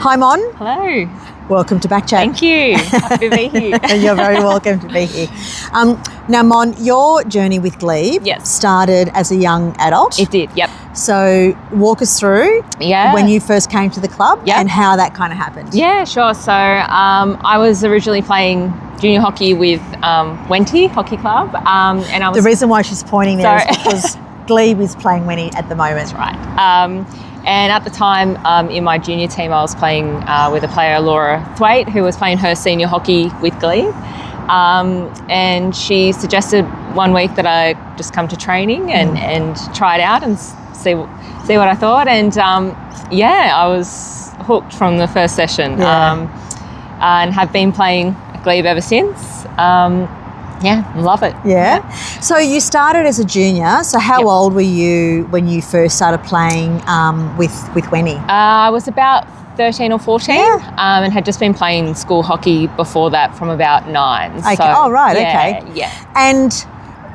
Hi, Mon. Hello. Welcome to Backchat. Thank you. Happy to be here. You're very welcome to be here. Now, Mon, your journey with Glebe started as a young adult. It did, yep. So walk us through when you first came to the club and how that kind of happened. Yeah, sure. So I was originally playing junior hockey with Wenty Hockey Club. And I was the reason why she's pointing there is because Glebe is playing Wenty at the moment. That's right. And at the time, in my junior team, I was playing with a player, Laura Thwaite, who was playing her senior hockey with Glebe. And she suggested one week that I just come to training and try it out and see what I thought. And I was hooked from the first session and have been playing at Glebe ever since. Love it. Yeah. So you started as a junior. So how old were you when you first started playing with Wenty? I was about 13 or 14 and had just been playing school hockey before that from about 9. Okay. So, okay. Yeah. And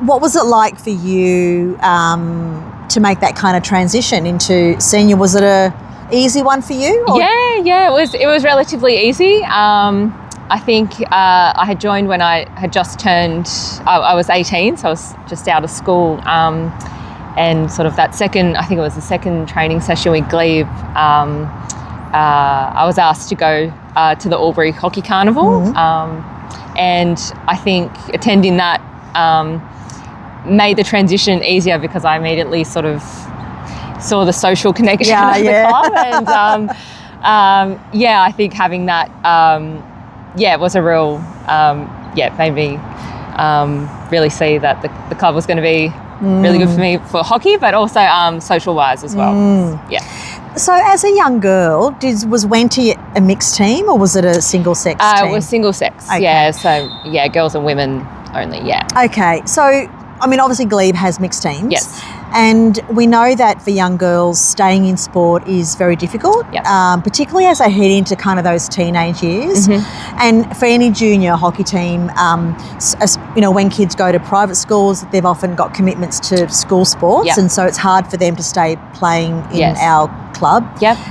what was it like for you to make that kind of transition into senior? Was it a easy one for you? Or? Yeah. It was relatively easy. I think I had joined when I had just turned, I was 18, so I was just out of school. And sort of that second, I think it was the second training session with Glebe, I was asked to go to the Albury Hockey Carnival. And I think attending that made the transition easier because I immediately sort of saw the social connection of the club. And I think having that, it was a real, made me really see that the club was going to be really good for me for hockey, but also social-wise as well. So as a young girl, was Wenty a mixed team or was it a single-sex team? It was single-sex, girls and women only, Okay, so, I mean, obviously Glebe has mixed teams. Yes. And we know that for young girls, staying in sport is very difficult, particularly as they head into kind of those teenage years. And for any junior hockey team, when kids go to private schools, they've often got commitments to school sports, and so it's hard for them to stay playing in our club.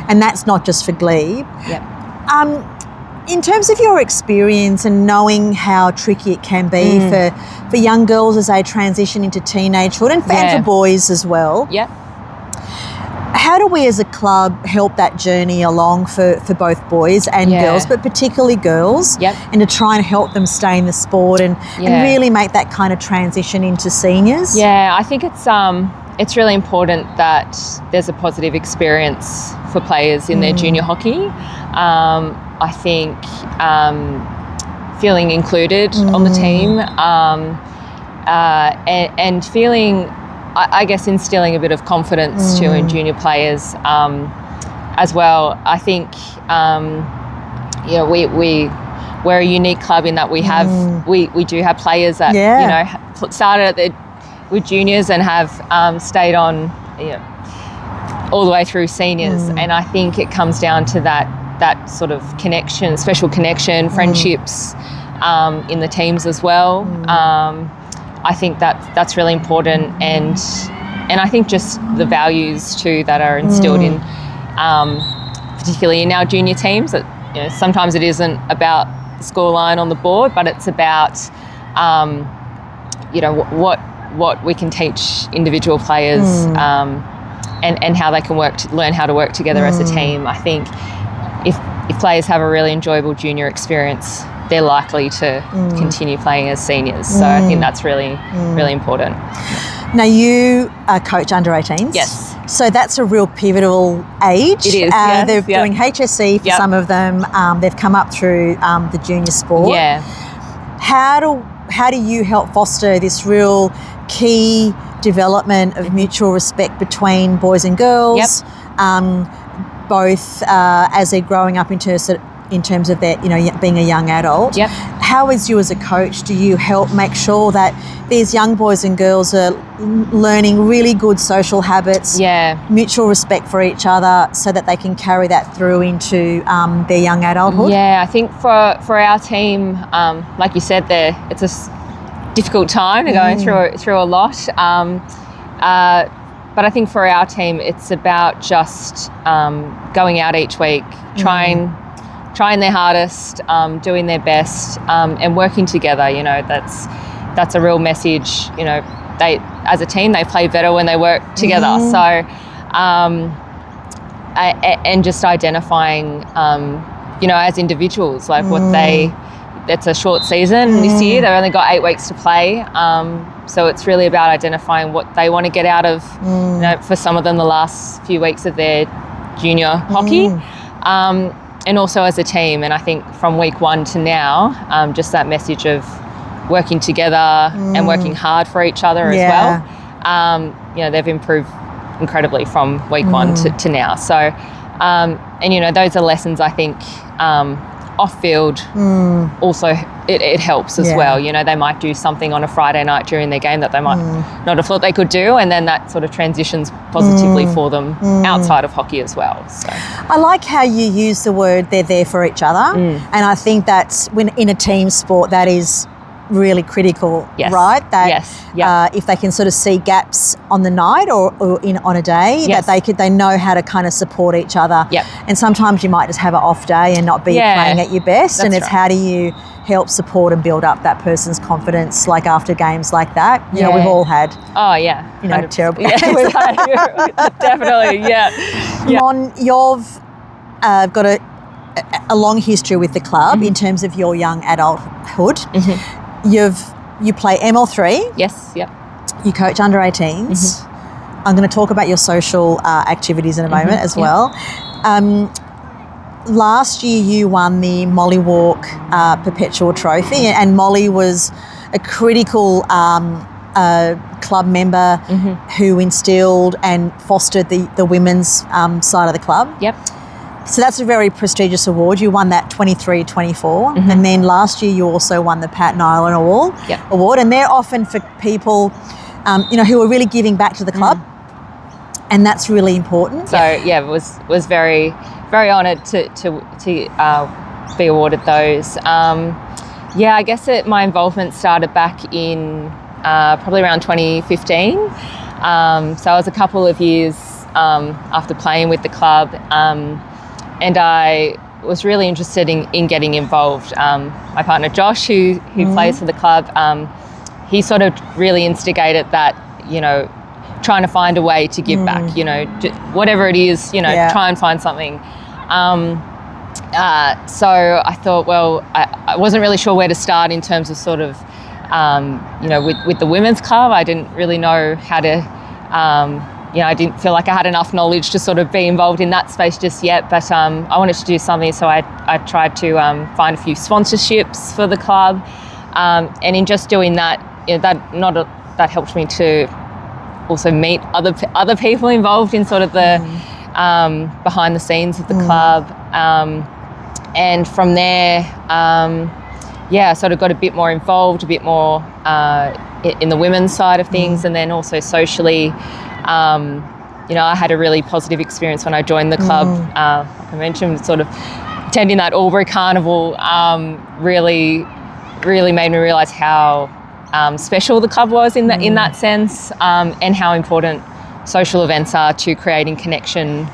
And that's not just for Glebe. In terms of your experience and knowing how tricky it can be for young girls as they transition into teenagehood and for boys as well, how do we as a club help that journey along for both boys and girls, but particularly girls, and to try and help them stay in the sport and really make that kind of transition into seniors? I think it's really important that there's a positive experience for players in their junior hockey. I think feeling included on the team and feeling, I guess, instilling a bit of confidence too in junior players as well. I think, we're a unique club in that we have we do have players that started with juniors and have stayed on all the way through seniors, and I think it comes down to that sort of connection, special connection, friendships in the teams as well. I think that's really important, and I think just the values too that are instilled in, particularly in our junior teams. That sometimes it isn't about the scoreline on the board, but it's about what we can teach individual players and how they can learn how to work together as a team. I think if players have a really enjoyable junior experience, they're likely to continue playing as seniors. So I think that's really, really important. Now, you coach under 18s. Yes. So that's a real pivotal age. It is, They're doing HSC for some of them. They've come up through the junior sport. How do you help foster this real key development of mutual respect between boys and girls? Both as they're growing up in terms of their, being a young adult. How, as you as a coach, do you help make sure that these young boys and girls are learning really good social habits, mutual respect for each other, so that they can carry that through into their young adulthood? I think for our team, like you said there, it's a difficult time. They're going through a lot. But I think for our team, it's about just going out each week, trying their hardest, doing their best, and working together. You know, that's a real message. You know, they as a team, they play better when they work together. So, and just identifying, you know, as individuals, like what it's a short season this year. They've only got 8 weeks to play. So it's really about identifying what they want to get out of, you know, for some of them, the last few weeks of their junior hockey. And also as a team. And I think from week 1 to now, just that message of working together and working hard for each other as well. You know, they've improved incredibly from week 1 to now. So, and, you know, those are lessons I think off field also it helps as well. You know, they might do something on a Friday night during their game that they might not have thought they could do, and then that sort of transitions positively for them outside of hockey as well. So I like how you use the word they're there for each other, and I think that's when in a team sport that is really critical, right? That if they can sort of see gaps on the night or on a day, that they know how to kind of support each other. And sometimes you might just have an off day and not be playing at your best, and it's how do you help support and build up that person's confidence, like after games like that. You know, we've all had you know, terrible games. Definitely, Mon, you've got a long history with the club in terms of your young adulthood. You play ML3. Yes, You coach under 18s. I'm going to talk about your social activities in a moment as well. Last year you won the Molly Walk Perpetual Trophy, and Molly was a critical club member who instilled and fostered the women's side of the club. So that's a very prestigious award. You won that 23-24. And then last year you also won the Pat Nyland Award. And they're often for people, you know, who are really giving back to the club. And that's really important. So, was very, very honoured to be awarded those. I guess my involvement started back in probably around 2015. So I was a couple of years after playing with the club. And I was really interested in getting involved. My partner Josh, who plays for the club, he sort of really instigated that, you know, trying to find a way to give back, you know, whatever it is, you know, try and find something. So I thought, well, I wasn't really sure where to start in terms of sort of, you know, with the women's club. I didn't really know how to, you know, I didn't feel like I had enough knowledge to sort of be involved in that space just yet, but I wanted to do something, so I tried to find a few sponsorships for the club, and in just doing that, you know, that helped me to also meet other people involved in sort of the behind the scenes of the club, and from there, I sort of got a bit more involved, a bit more in the women's side of things, and then also socially. You know, I had a really positive experience when I joined the club. Like I mentioned, sort of attending that Albury Carnival really made me realise how special the club was in that sense, and how important social events are to creating connection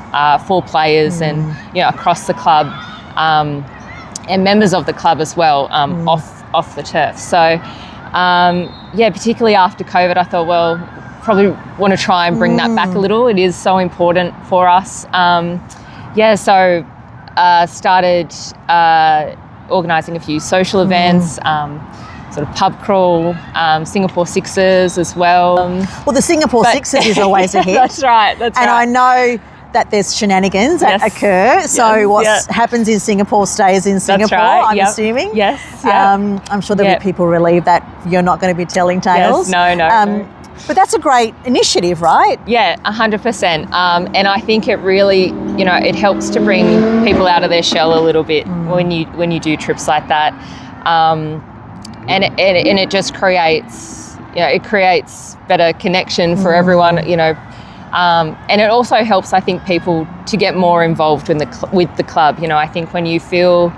for players and, you know, across the club, and members of the club as well, off the turf. So particularly after COVID, I thought, well, probably want to try and bring that back a little. It is so important for us. So started organising a few social events, sort of pub crawl, Singapore Sixers as well. Well, the Singapore Sixers is always a hit. That's right. And I know that there's shenanigans that occur. So what happens in Singapore stays in Singapore, I'm assuming. I'm sure there'll be people relieved that you're not going to be telling tales. No. But that's a great initiative, right? Yeah, 100%. And I think it really, you know, it helps to bring people out of their shell a little bit when you do trips like that. And it just creates, you know, it creates better connection for everyone, you know. And it also helps, I think, people to get more involved with the club. You know, I think when you feel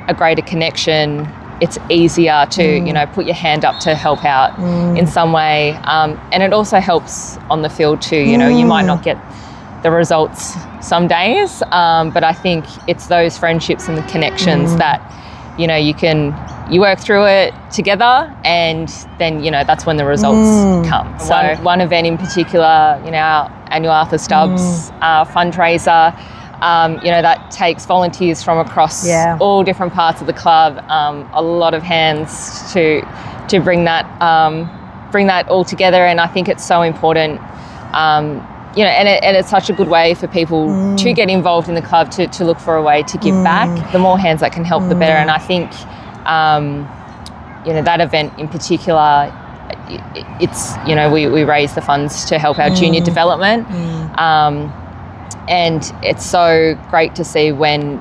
a greater connection it's easier to, put your hand up to help out in some way. And it also helps on the field too. You might not get the results some days, but I think it's those friendships and the connections that, you work through it together, and then, that's when the results come. So one event in particular, our annual Arthur Stubbs fundraiser, that takes volunteers from across all different parts of the club, a lot of hands to bring that all together. And I think it's so important, and it's such a good way for people to get involved in the club, to look for a way to give back. The more hands that can help, the better. And I think, that event in particular, it's, we raise the funds to help our junior development. And it's so great to see when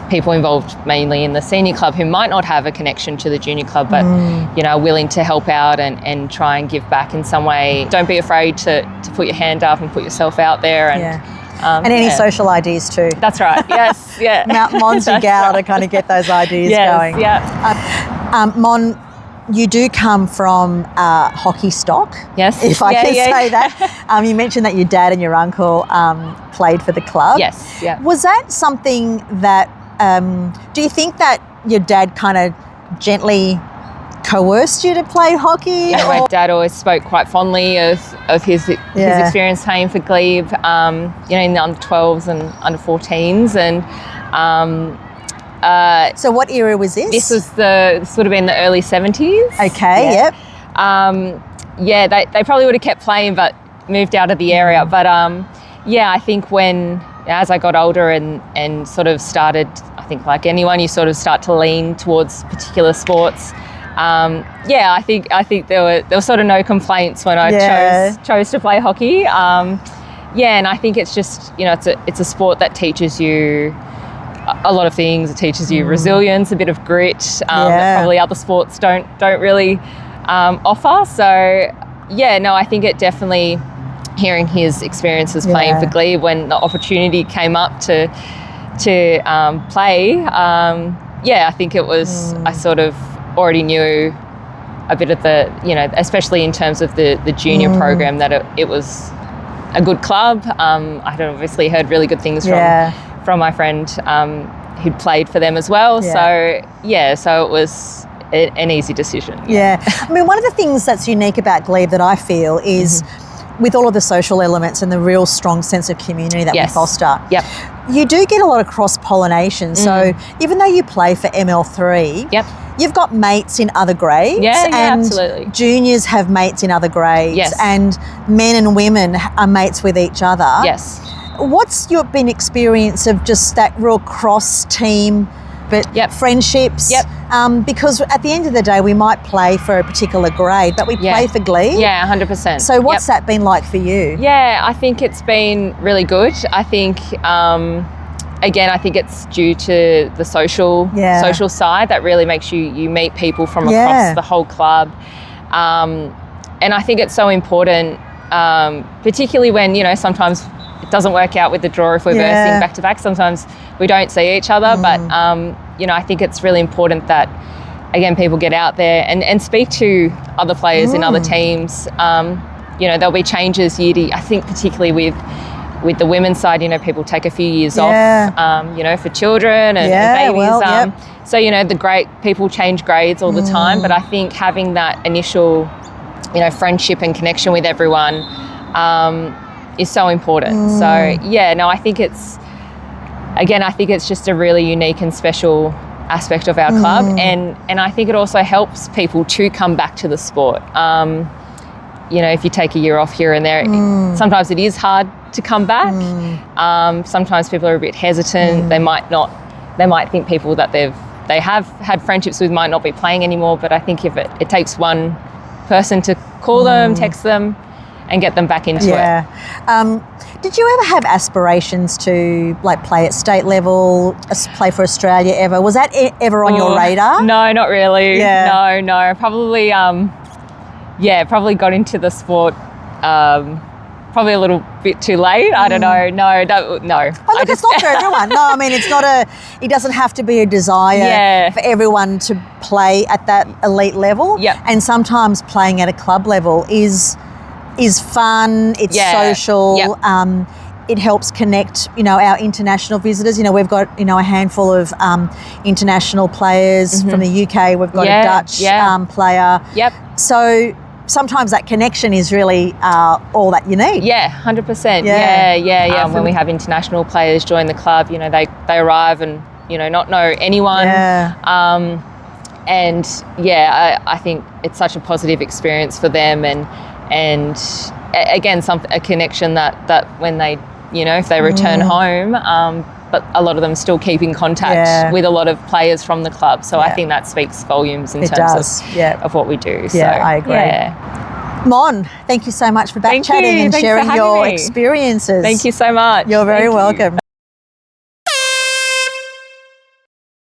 people involved mainly in the senior club who might not have a connection to the junior club, but are willing to help out and try and give back in some way. Don't be afraid to put your hand up and put yourself out there. And any social ideas too. That's right. Yes. Yeah. Mons your gal to kind of get those ideas going. Yeah. Mon, you do come from hockey stock, yes, if I can say that. You mentioned that your dad and your uncle played for the club. Yes, yeah. Was that something that, do you think that your dad kind of gently coerced you to play hockey? Yeah, my dad always spoke quite fondly of his experience playing for Glebe, in the under 12s and under 14s. And so what era was this? This would have been the early 70s. Okay, yep. They probably would have kept playing but moved out of the area. But I think as I got older and sort of started, I think like anyone, you sort of start to lean towards particular sports. I think there were sort of no complaints when I chose to play hockey. And I think it's just, it's a sport that teaches you a lot of things. It teaches you resilience, a bit of grit, that probably other sports don't really offer. So I think it definitely, hearing his experiences playing for Glebe when the opportunity came up to play, I think it was, I sort of already knew a bit of the, especially in terms of the junior program, that it was a good club. I had obviously heard really good things from my friend who'd played for them as well. So it was an easy decision. I mean, one of the things that's unique about Glebe that I feel is with all of the social elements and the real strong sense of community that we foster, you do get a lot of cross-pollination. So even though you play for ML3, you've got mates in other grades, and absolutely. Juniors have mates in other grades, and men and women are mates with each other. Yes. What's your experience of just that real cross-team friendships? Because at the end of the day, we might play for a particular grade, but we play for Glebe. Yeah, 100%. So what's that been like for you? Yeah, I think it's been really good. I think, again, I think it's due to the social side that really makes you meet people from across the whole club. And I think it's so important, particularly when, sometimes it doesn't work out with the draw if we're versing back to back. Sometimes we don't see each other, but I think it's really important that, again, people get out there and speak to other players in other teams. There'll be changes year to, I think, particularly with the women's side, people take a few years off, for children and babies. So, the people change grades all the time, but I think having that initial, friendship and connection with everyone is so important. So I think it's just a really unique and special aspect of our club, and I think it also helps people to come back to the sport. If you take a year off here and there, sometimes it is hard to come back. Sometimes people are a bit hesitant. They might think people that they have had friendships with might not be playing anymore, but I think if it takes one person to call them, text them, and get them back into it. Did you ever have aspirations to play at state level, play for Australia ever? Was that ever on your radar? No, not really. No. Probably, probably got into the sport probably a little bit too late. I don't know. No. But look, it's not for everyone. No, I mean, it doesn't have to be a desire for everyone to play at that elite level. Yep. And sometimes playing at a club level is fun, it's social. Yep. It helps connect, our international visitors. We've got, a handful of international players from the UK. We've got a Dutch player. Yep. So sometimes that connection is really all that you need. Yeah, 100%. Yeah. When we have international players join the club, they arrive and, not know anyone. Yeah. I think it's such a positive experience for them and again, a connection that when they, if they return home, but a lot of them still keep in contact with a lot of players from the club. So I think that speaks volumes in terms of what we do. So, I agree. Yeah. Mon, thank you so much for back chatting and sharing your experiences. Thank you so much. You're very welcome.